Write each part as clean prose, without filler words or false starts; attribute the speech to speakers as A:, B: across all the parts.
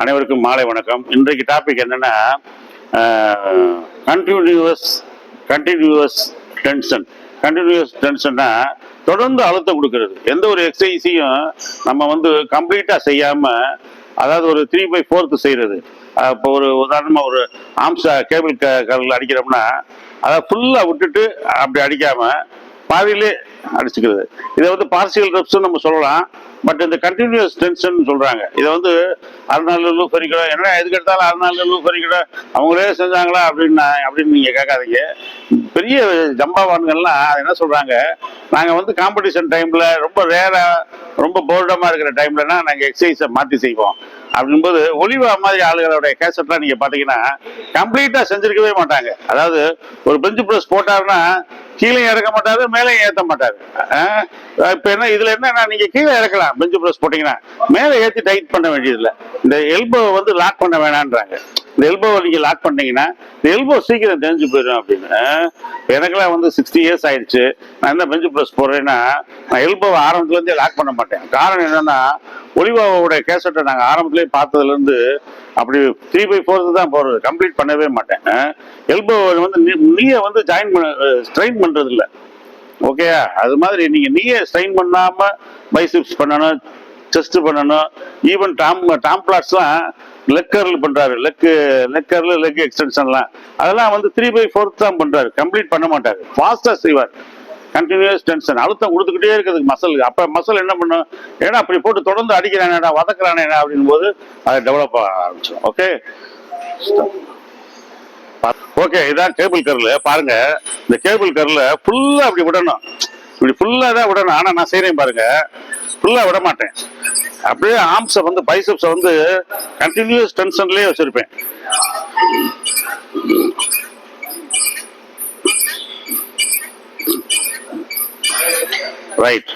A: அனைவருக்கும் மாலை வணக்கம். இன்றைக்கு டாபிக் என்னன்னா, கண்டினியூஸ் டென்ஷன். கண்டினியூஸ் டென்ஷன்னா தொடர்ந்து அழுத்தம் கொடுக்கறது. எந்த ஒரு எக்ஸசைஸையும் நம்ம கம்ப்ளீட்டாக செய்யாமல், அதாவது ஒரு 3/4 செய்கிறது. இப்போ ஒரு உதாரணமாக ஒரு ஆம்சா கேபிள் கரல் அடிக்கிறோம்னா அதை ஃபுல்லாக விட்டுட்டு அப்படி அடிக்காமல் பாதியிலே அடிச்சுக்கிறது. இதை பார்சியல் ரெப்ஸ் நம்ம சொல்லலாம். பட் இந்த கண்டினியூஸ் டென்ஷன் சொல்றாங்க. இதை 64 லூஃபரிக்கணும், என்ன எதுக்கு எடுத்தாலும் 64 லூஃபரிக்கணும் அவங்களே செஞ்சாங்களா அப்படின்னு நீங்க கேட்காதீங்க. பெரிய ஜம்பாவான்கள்லாம் என்ன சொல்றாங்க, நாங்க காம்படிஷன் டைம்ல ரொம்ப ரேரா ரொம்ப போர்டமா இருக்கிற டைம்லனா நாங்க எக்ஸசைஸை மாற்றி செய்வோம் அப்படின்போது ஒலிவா மாதிரி ஆளுகளோட கேசட்லாம் நீங்க பாத்தீங்கன்னா கம்ப்ளீட்டா செஞ்சிருக்கவே மாட்டாங்க. அதாவது ஒரு பெஞ்ச் பிரஸ் போட்டாருன்னா கீழே இறக்க மாட்டாரு, மேலே ஏற்ற மாட்டாரு. இப்ப இதுல என்ன, நீங்க கீழே இறக்கலாம் பெஞ்ச் பிரஸ் போட்டீங்கன்னா, மேலே ஏற்றி டைட் பண்ண வேண்டியதில்லை. இந்த எல்போ லாக் பண்ண வேணான்றாங்க. இந்த எல்போவை நீங்க லாக் பண்ணீங்கன்னா இந்த எல்போ சீக்கிரம் தெரிஞ்சு போயிடும் அப்படின்னு. எனக்கெல்லாம் 60 இயர்ஸ் ஆயிடுச்சு. நான் என்ன பெஞ்ச் பிரஸ் போடுறேன்னா நான் எல்போவை ஆரம்பத்துல இருந்தே லாக் பண்ண மாட்டேன். காரணம் என்னன்னா, ஒலிவாவோட கேசட்டை நாங்க ஆரம்பத்திலேயே பார்த்ததுல இருந்து அப்படி 3/4 தான் போறது, கம்ப்ளீட் பண்ணவே மாட்டேன். எல்போ நீயை ஜாயின் பண்ண ஸ்ட்ரெயின் பண்றது இல்லை. ஓகேயா? அது மாதிரி நீங்க நீயை ஸ்ட்ரெயின் பண்ணாம பைசிப்ஸ் பண்ணணும், செஸ்ட் பண்ணணும். ஈவன் டாம்ப்ளாட்ஸ்லாம் லெக் கர்ல் பண்றாரு, லெக் கர்ல், லெக் எக்ஸ்டென்ஷன்லாம் அதெல்லாம் 3/4 தான் பண்றாரு, கம்ப்ளீட் பண்ண மாட்டாரு. ஃபாஸ்டா செய்வார். கண்டினியூஸ் டென்ஷன், அழுத்தம் கொடுத்துக்கிட்டே இருக்குது மசிலுக்கு. அப்ப மசில் என்ன பண்ணும், ஏன்னா அப்படி போட்டு தொடர்ந்து அடிக்கிறானேடா, வதக்குறானேடா அப்படின் போது அதை டெவலப் ஆக ஆரம்பிச்சிடும். ஓகே ஓகே, இதான் கேபிள் கர்ல பாருங்க. இந்த கேபிள் கர்ல ஃபுல்லா அப்படி விடணும், இப்படி ஃபுல்லா தான் விடணும். ஆனா நான் செய்யறேன் பாருங்க, ஃபுல்லா விட மாட்டேன். அப்படியே ஆர்ம்ஸை பைசப்ஸை கண்டினியூஸ் டென்ஷன்லயே வச்சிருப்பேன். ரைட்,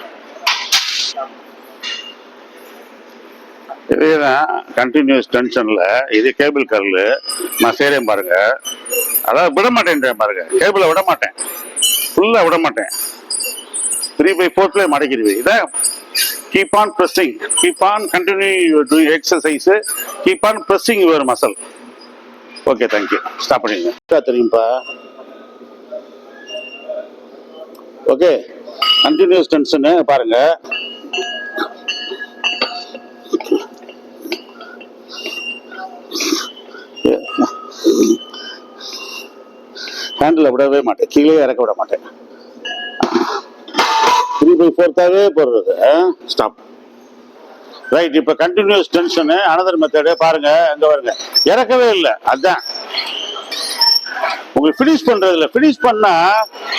A: இதுதான் கண்டினியூஸ் டென்ஷன்ல. இது கேபிள் கர்ல் நான் செய்றேன் பாருங்க. அதாவது விட மாட்டேன் பாருங்க, கேபிளை விட மாட்டேன், ஃபுல்லா விட மாட்டேன். 3/4 மடக்கிடுவேன். இதான் keep on pressing, keep on continue doing exercise, keep on pressing your muscle. Okay, thank you. Stop பண்ணிடுங்க. தெரியும்பா. ஓகே, கண்டினியூஸ் டென்ஷன் பாருங்க. ஹேண்டில் விடவே மாட்டேன், கீழே இறக்க விட மாட்டேன். 3/4 போடுறது. ஸ்டாப். ரைட், இப்ப கண்டினியூஸ் டென்ஷன் அனதர் மெத்தடு பாருங்க. எங்க பாருங்க, இறக்கவே இல்லை. அதான் உங்களுக்கு ஃபினிஷ் பண்றது இல்லை. ஃபினிஷ் பண்ணா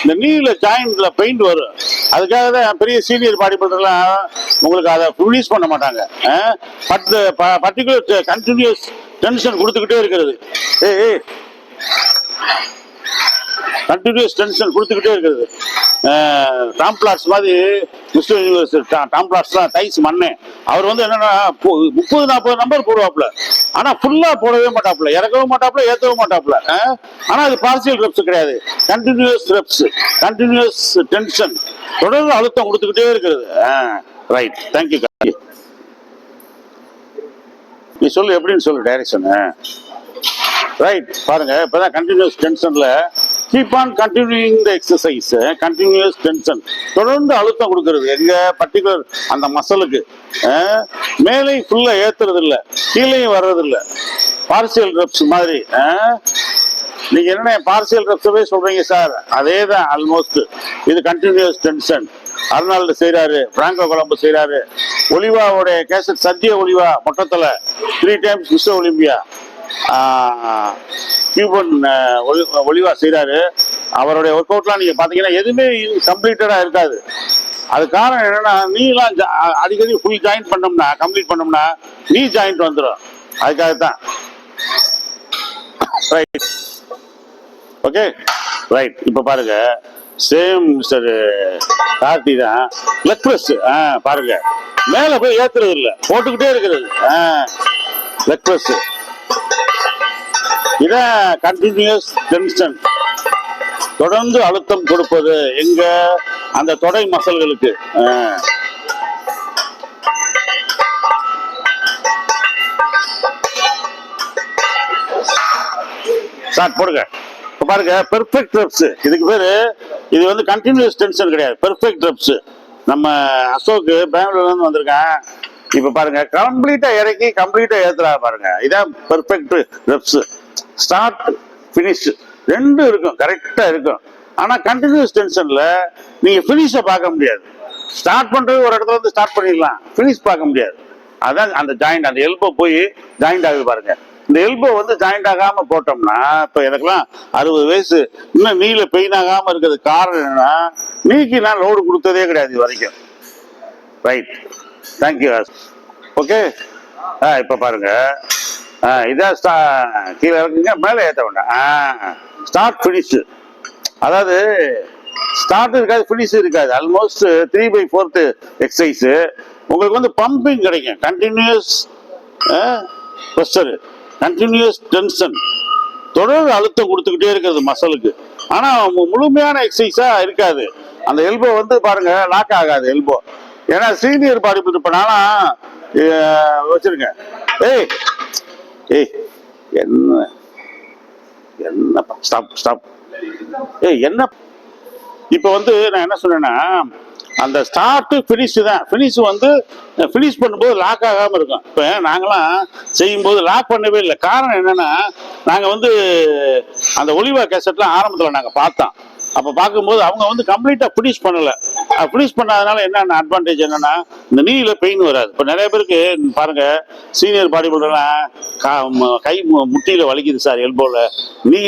A: இந்த நீல ஜாயிண்ட்ல பெயிண்ட் வரும். அதுக்காக தான் பெரிய சீனியர் பாடி பில்டர்லாம் உங்களுக்கு அதை ஃபினிஷ் பண்ண மாட்டாங்க. பட் பர்டிகுலர் கண்டினியூஸ் டென்ஷன் கொடுத்துக்கிட்டே இருக்கிறது. கண்டினியூஸ் டென்ஷன் கொடுத்துக்கிட்டே இருக்கிறது. டாம்ப்ளாட்ஸ் மாதிரி மிஸ்டர் யூனிவர்ஸ் டாம்ப்ளாட்ஸ் தான் தைஸ் மண்ணே. அவர் என்னன்னா 30-40 நம்பர் போடுவாப்புல, ஆனா ஃபுல்லா போடவே மாட்டாப்புல, இறக்கவும் மாட்டாப்புல, ஏற்றவும் மாட்டாப்புல. ஆனா அது பார்சியல் ரெப்ஸ் கிடையாது, கண்டினியூஸ் ரெப்ஸ், கண்டினியூஸ் டென்ஷன், தொடர்ந்து அழுத்தம் கொடுத்துக்கிட்டே இருக்கிறது. Right, thank you. நீ சொல்லு, எப்படின்னு சொல்லு டைரக்ஷன். ரைட், பாருங்க. இப்பதான் கண்டினியூஸ் டென்ஷன்ல keep on continuing the exercise. Continuous tension, தொடர்ந்து அழுத்தம் கொடுக்கறது. எங்க பர்டிகுலர் அந்த மசலுக்கு மேலே ஃபுல்லா ஏத்துறது இல்ல, கீழேயும் வர்றது இல்ல. பார்சியல் ரெப்ஸ் மாதிரி. நீங்க என்ன பார்சியல் ரெப்ஸவே சொல்றீங்க சார்? அதே தான் ஆல்மோஸ்ட். இது கண்டினியூஸ் டென்ஷன். அர்னால்டு செய்யறாரு, பிராங்கோ கொலம்போ செய்யறாரு, ஒலிவாவுடைய கேசட் சத்திய Olivia மொட்டத்துல 3 times mister Olympia, Cuban Olivia செய்யறாரு. அவருடைய ஒர்க் அவுட்லாம் நீங்க பாத்தீங்கன்னா எதுவுமே கம்ப்ளீட்டடா இருக்காது. அது காரணம் என்னன்னா, நீலாம் அடிக்கடி ஃபுல் ஜாயிண்ட் பண்ணோம்னா, கம்ப்ளீட் பண்ணோம்னா நீ ஜாயிண்ட் வந்துடும். அதுக்காகத்தான். Right, okay, right. இப்ப பாருங்க, சேம் மிஸ்டர் கார்த்தி தான். லெக் பிரஸ் பாருங்க, மேல போய் ஏத்துறது இல்ல, போட்டுக்கிட்டே இருக்கிறது. லெக் பிரஸ், இதான் கண்டினியூஸ் டென்ஷன், தொடர்ந்து அழுத்தம் கொடுப்பது. எங்க அந்த தொடை மசல்களுக்கு. ஸ்டார்ட் போடுங்க. இப்போ பாருங்க பெர்ஃபெக்ட் ரெப்ஸ் இதுக்கு பேரு. இது வந்து கண்டினியூஸ் டென்ஷன் கிடையாது, பெர்ஃபெக்ட் ரெப்ஸ். நம்ம அசோக் பெங்களூர்ல இருந்து வந்திருக்கேன். இப்ப பாருங்க கம்ப்ளீட்டா இறக்கி கம்ப்ளீட்டா ஏத்துறா பாருங்க. இதான் பெர்ஃபெக்ட் ரெப்ஸ். ஸ்டார்ட் பினிஷ் ரெண்டும் இருக்கும், கரெக்டா இருக்கும். ஆனா கண்டினியூஸ் டென்ஷன்ல நீங்க பினிஷ பார்க்க முடியாது. ஸ்டார்ட் பண்றது ஒரு இடத்துல வந்து ஸ்டார்ட் பண்ணிடலாம், பினிஷ் பார்க்க முடியாது. அதான் அந்த ஜாயிண்ட், அந்த எல்போ போய் ஜாயிண்ட் ஆகுது பாருங்க. இந்த எல்போ வந்து ஜாயிண்ட் ஆகாம போட்டோம்னா, இப்ப எனக்குலாம் 60 வயசு, இன்னும் நீல பெயின் ஆகாம இருக்கிறது காரணம் என்னன்னா, நீக்கி நான் லோடு கொடுத்ததே கிடையாது இது வரைக்கும். Right, thank you. ஓகே, இப்ப பாருங்க, இதான் கீழே இறக்குங்க, மேலே ஏற்ற வேண்டாம். ஸ்டார்ட் பினிஷ், அதாவது ஸ்டார்ட் இருக்காது, பினிஷ் இருக்காது. Almost 3/4 exercise. உங்களுக்கு வந்து பம்பிங் கிடைக்கும், கண்டினியூஸ் ப்ரெஷர், கண்டினியூஸ் டென்ஷன், தொடர் அழுத்தம் கொடுத்துக்கிட்டே இருக்கிறது மசலுக்கு. ஆனா முழுமையான எக்ஸசைஸா இருக்காது. அந்த எல்போ வந்து பாருங்க லாக் ஆகாது எல்போ. ஏன்னா சீனியர் பாடி பில்டர் பண்ணாலும் வச்சிருங்க. ஏய் ஏய் என்ன என்ன ஸ்டாப் ஸ்டாப். ஏய் என்ன, இப்ப வந்து நான் என்ன சொன்னேன்னா, அந்த ஸ்டார்ட் பினிஷ் தான். பினிஷ் வந்து பினிஷ் பண்ணும்போது லாக் ஆகாம இருக்கும். இப்ப நாங்களாம் செய்யும்போது லாக் பண்ணவே இல்லை. காரணம் என்னன்னா, நாங்க வந்து அந்த ஒலிவா கேசட்லாம் ஆரம்பத்தில் நாங்க பார்த்தோம். அப்ப பார்க்கும்போது அவங்க வந்து கம்ப்ளீட்டா பினிஷ் பண்ணல. பினிஷ் பண்ணாதனால என்னென்ன அட்வான்டேஜ் என்னன்னா, இந்த நீல பெயின் வராது. இப்ப நிறைய பேருக்கு பாருங்க, சீனியர் பாடி பில்டர்லாம் கை முட்டியில வலிக்குது சார், எல்போல நீ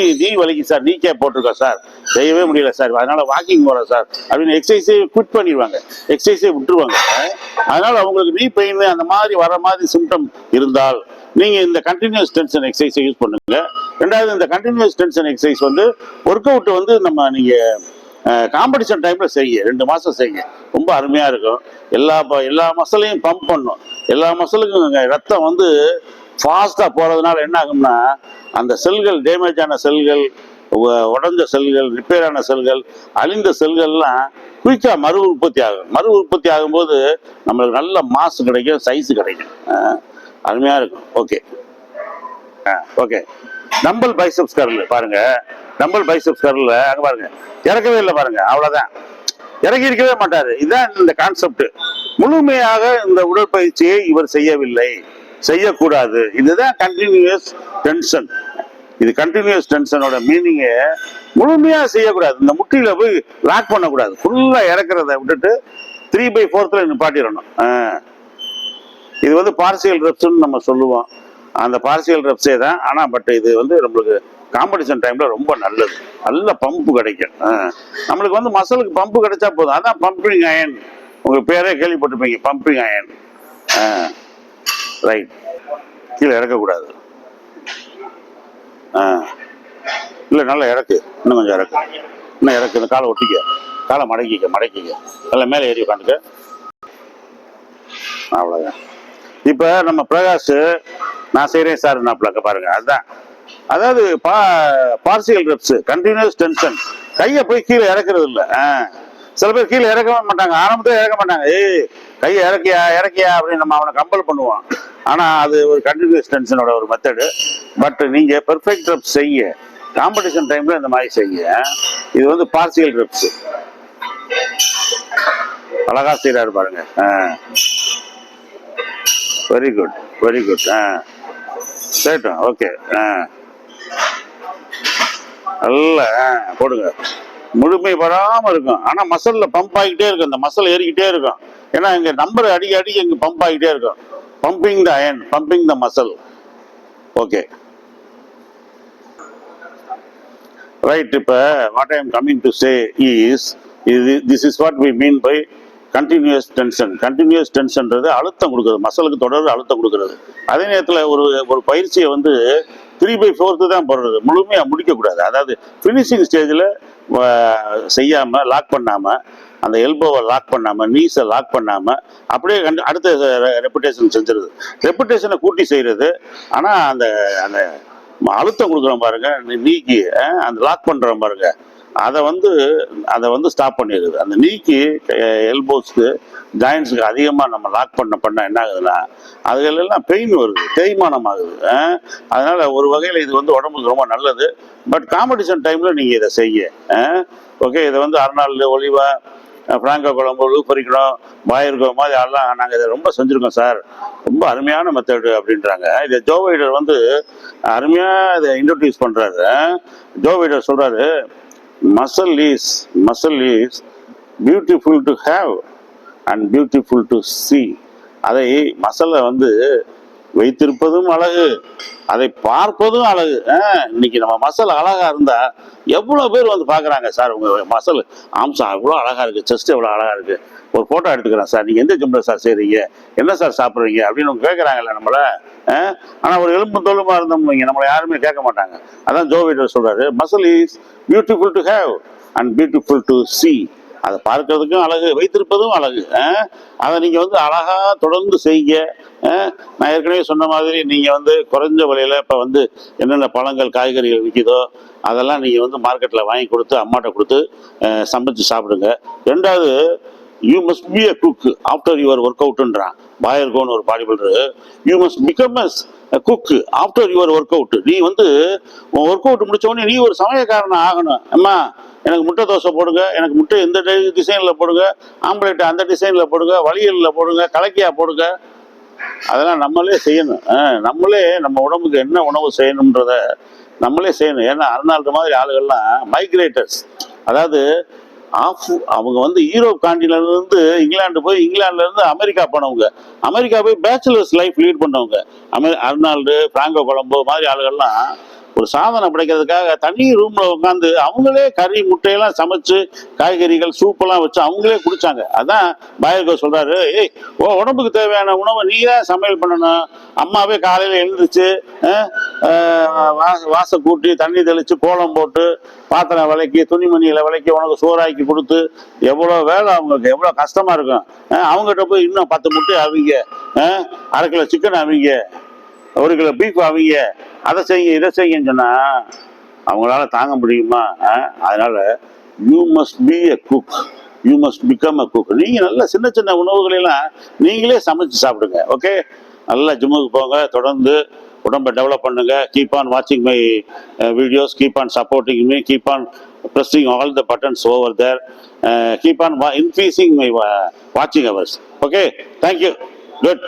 A: வலிக்குது சார், நீ கேப் போட்டிருக்கோம் சார், செய்யவே முடியல சார், அதனால வாக்கிங் போறோம் சார் அப்படின்னு எக்ஸசைஸே குவிட் பண்ணிடுவாங்க, எக்ஸசைஸே விட்டுருவாங்க. அதனால அவங்களுக்கு நீ பெயின் அந்த மாதிரி வர மாதிரி சிம்டம் இருந்தால் நீங்க இந்த கண்டினியூஸ் டென்ஷன் எக்ஸசைஸை யூஸ் பண்ணுங்க. ரெண்டாவது, இந்த கண்டினியூஸ் டென்ஷன் எக்ஸசைஸ் வந்து ஒர்க் அவுட் வந்து நீங்க காம்படிஷன் டைம்ல செய்ய 2 மாசம் செய்யுங்க, ரொம்ப அருமையா இருக்கும். எல்லா மசிலையும் பம்ப் பண்ணும். எல்லா மசிலுக்கும் ரத்தம் வந்து ஃபாஸ்டா போறதுனால என்ன ஆகும்னா, அந்த செல்கள், டேமேஜ் ஆன செல்கள், உடஞ்ச செல்கள், ரிப்பேர் ஆன செல்கள், அழிந்த செல்கள்லாம் குயிக்கா மறு உற்பத்தி ஆகும். மறு உற்பத்தி ஆகும்போது நம்மளுக்கு நல்ல மாசு கிடைக்கும், சைஸ் கிடைக்கும், அருமையா இருக்கும். Okay okay. Dumbbell biceps curl பாருங்க. டம்பல் பைசெப்ஸ் கர்ல் அங்க பாருங்க, இறக்கவே இல்லை பாருங்க, அவ்வளவுதான், இறக்கி இருக்கவே மாட்டாரு. இதுதான் இந்த கான்செப்ட். முழுமையாக இந்த உடற்பயிற்சியை இவர் செய்யவில்லை, செய்யக்கூடாது. இதுதான் கண்டினியூஸ் டென்ஷன். இது கண்டினியூஸ் டென்ஷனோட மீனிங்க முழுமையா செய்யக்கூடாது. இந்த முட்டியில போய் லாக் பண்ணக்கூடாது. ஃபுல்லா இறக்குறத விட்டுட்டு 3/4 நிப்பாட்டிடணும். இது வந்து பார்சியல் ரெப்ஸ்ன்னு நம்ம சொல்லுவோம். அந்த பார்சியல் ரெப்ஸே தான். ஆனா பட் இது வந்து நம்மளுக்கு காம்படிஷன் டைம்ல ரொம்ப நல்லது. நல்ல பம்பு கிடைக்கும். நம்மளுக்கு வந்து மசலுக்கு பம்பு கிடைச்சா போதும். அதான் பம்பிங் அயன். உங்களுக்கு பேரே கேள்விப்பட்டிருப்பீங்க, பம்பிங் அயன். ரைட், கீழே இறக்கக்கூடாது. இல்லை, நல்லா இறக்கு, இன்னும் கொஞ்சம் இறக்கு, இன்னும் இறக்கு. இந்த காலை ஒட்டிக்க, காலை மடக்கிக்க, நல்லா மேலே ஏறி உட்காந்துக்க, அவ்வளோதான். இப்போ நம்ம பிரகாஷ் நான் செய்கிறேன் சார், நான் பாருங்க, அதுதான். அதாவது பார்சியல் ரெப்ஸ், கண்டினியூஸ் டென்ஷன். கையை போய் கீழே இறக்குறது இல்லை. சில பேர் கீழே இறக்கவே மாட்டாங்க, ஆரம்பத்தில் இறக்க மாட்டாங்க. ஏய் கையை இறக்கியா அப்படின்னு நம்ம அவனை கம்பல் பண்ணுவோம். ஆனால் அது ஒரு கண்டினியூஸ் டென்ஷனோட ஒரு மெத்தடு. பட் நீங்கள் பெர்ஃபெக்ட் ரெப்ஸ் செய்ய, காம்படிஷன் டைம்ல இந்த மாதிரி செய்ய. இது வந்து பார்சியல் ரெப்ஸ். அழகா செய்யறாரு பாருங்க. Very good, very good. சரிட்டும், ஓகே. நல்ல போடுங்க. முழுமை வராம இருக்கும், ஆனா மசல்ல பம்ப் ஆகிட்டே இருக்கும். இந்த மசல் ஏறிக்கிட்டே இருக்கும். ஏன்னா இங்க நம்பர் அடிக்க இங்க பம்ப் ஆகிட்டே இருக்கும். Pumping the iron, pumping the muscle. Okay right. இப்ப what I am coming to say is, this is what we mean by continuous tension. Continuous டென்ஷன்றது அழுத்தம் கொடுக்குறது, மசலுக்கு தொடர்ந்து அழுத்தம் கொடுக்குறது. அதே நேரத்தில் ஒரு பயிற்சியை வந்து 3/4 தான் போடுறது, முழுமையா முடிக்கக்கூடாது. அதாவது ஃபினிஷிங் ஸ்டேஜில் செய்யாம, லாக் பண்ணாம, அந்த எல்போவை லாக் பண்ணாம, நீஸை லாக் பண்ணாம, அப்படியே அடுத்த ரெப்புடேஷன் செஞ்சிருது. ரெப்புடேஷனை கூட்டி செய்யறது. ஆனா அந்த அந்த அழுத்தம் கொடுக்குறோம் பாருங்க, நீக்கி அந்த லாக் பண்றோம் பாருங்க, அதை வந்து ஸ்டாப் பண்ணிடுது. அந்த நீக்கி எல்போஸ்க்கு ஜாயின்ஸுக்கு அதிகமாக நம்ம லாக் பண்ண என்ன ஆகுதுன்னா அதுகளெல்லாம் பெயின் வருது, தேய்மானம் ஆகுது. அதனால ஒரு வகையில் இது வந்து உடம்புக்கு ரொம்ப நல்லது. பட் காம்படிஷன் டைமில் நீங்கள் இதை செய்ய ஓகே. இதை வந்து அரைநாள் ஒலிவா ஃப்ராங்கோ குழம்பு பொரிக்கணும் பாயிருக்கோம் மாதிரி எல்லாம் நாங்கள் இதை ரொம்ப செஞ்சுருக்கோம் சார், ரொம்ப அருமையான மெத்தடு அப்படின்றாங்க. இதை ஜோ வைடர் வந்து அருமையாக இதை இன்ட்ரடியூஸ் பண்ணுறாரு. ஜோ வைடர் சொல்கிறாரு, muscle is beautiful to have and beautiful to see. அதை மசலை வந்து வைத்திருப்பதும் அழகு, அதை பார்ப்பதும் அழகு. இன்னைக்கு நம்ம மசல் அழகா இருந்தா எவ்வளவு பேர் வந்து பாக்குறாங்க, சார் உங்க மசல் ஆம்சா எவ்வளவு அழகா இருக்கு, செஸ்ட் எவ்வளவு அழகா இருக்கு, ஒரு போட்டோ எடுத்துக்கிறேன் சார், நீங்க எந்த ஜிம்ல சார் செய்றீங்க, என்ன சார் சாப்பிடுறீங்க அப்படின்னு கேட்கறாங்கல்ல நம்மள. ஆனா ஒரு எலும்பு தோலுமா இருந்தோம் நம்மளை யாருமே கேட்க மாட்டாங்க. அதான் ஜோ வைடர் சொல்றாரு, muscle is beautiful to have and beautiful to see. அதை பார்க்கறதுக்கும் அழகு, வைத்திருப்பதும் அழகு. அதை நீங்கள் வந்து அழகா தொடர்ந்து செய்ய. நான் ஏற்கனவே சொன்ன மாதிரி நீங்கள் வந்து குறைஞ்ச விலையில் இப்போ வந்து என்னென்ன பழங்கள் காய்கறிகள் விற்கிதோ அதெல்லாம் நீங்கள் வந்து மார்க்கெட்டில் வாங்கி கொடுத்து அம்மாட்ட கொடுத்து சமைச்சு சாப்பிடுங்க. ரெண்டாவது, you must be a cook after your work அவுட்ன்றான் பாயர்கோன்னு ஒரு body builder. You must become as cook after your workout. நீ வந்து உன் ஒர்க் அவுட் முடிச்ச உடனே நீ ஒரு சமயக்காரனை ஆகணும். அம்மா எனக்கு முட்டை தோசை போடுங்க, எனக்கு முட்டை எந்த டிசைனில் போடுங்க, ஆம்லேட் அந்த டிசைனில் போடுங்க, வளையலில் போடுங்க, கலக்கியா போடுங்க. அதெல்லாம் நம்மளே செய்யணும். நம்மளே நம்ம உடம்புக்கு என்ன உணவு செய்யணுன்றத நம்மளே செய்யணும். ஏன்னா அருணாள்ற மாதிரி ஆளுகள்லாம் மைக்ரேட்டர்ஸ், அதாவது அவங்க வந்து யூரோப் காண்டினென்ட்ல இருந்து இங்கிலாந்து போய் இங்கிலாந்துல இருந்து அமெரிக்கா போனவங்க, அமெரிக்கா போய் பேச்சுலர்ஸ் லைஃப் லீட் பண்ணவங்க. அர்னால்டு பிராங்கோ கொலம்போ மாதிரி ஆளுகள்லாம் ஒரு சாதனை படைக்கிறதுக்காக தனி ரூம்ல உட்காந்து அவங்களே கறி முட்டையெல்லாம் சமைச்சு காய்கறிகள் சூப்பெல்லாம் வச்சு அவங்களே குடிச்சாங்க. அதான் பாயர்கோ சொல்றாரு, ஏய் உடம்புக்கு தேவையான உணவை நீ தான் சமையல் பண்ணணும். அம்மாவே காலையில எழுந்துச்சு வாச கூட்டி தண்ணி தெளிச்சு கோலம் போட்டு பாத்திரம் விலைக்கு துணிமணிகளை விலைக்கு உனக்கு சோறாக்கி கொடுத்து எவ்வளோ வேலை அவங்களுக்கு, எவ்வளோ கஷ்டமா இருக்கும். அவங்ககிட்ட போய் இன்னும் 10 முட்டை அவங்க, 1/2 கிலோ சிக்கன் அவங்க, 1 கிலோ பீஃப் அவங்க, அதை செய்யுங்க இதை செய்யுங்கன்னு சொன்னா அவங்களால தாங்க முடியுமா? அதனால you must B a cook, you must become a cook. நீங்க நல்ல சின்ன சின்ன உணவுகளெல்லாம் நீங்களே சமைச்சு சாப்பிடுங்க. ஓகே, நல்லா ஜிம்முக்கு போங்க, தொடர்ந்து உடம்பை டெவலப் பண்ணுங்க. கீப் ஆன் வாட்சிங் my videos, keep on supporting me, keep on pressing all the buttons over there, keep on increasing my watching hours. Okay, thank you. Good.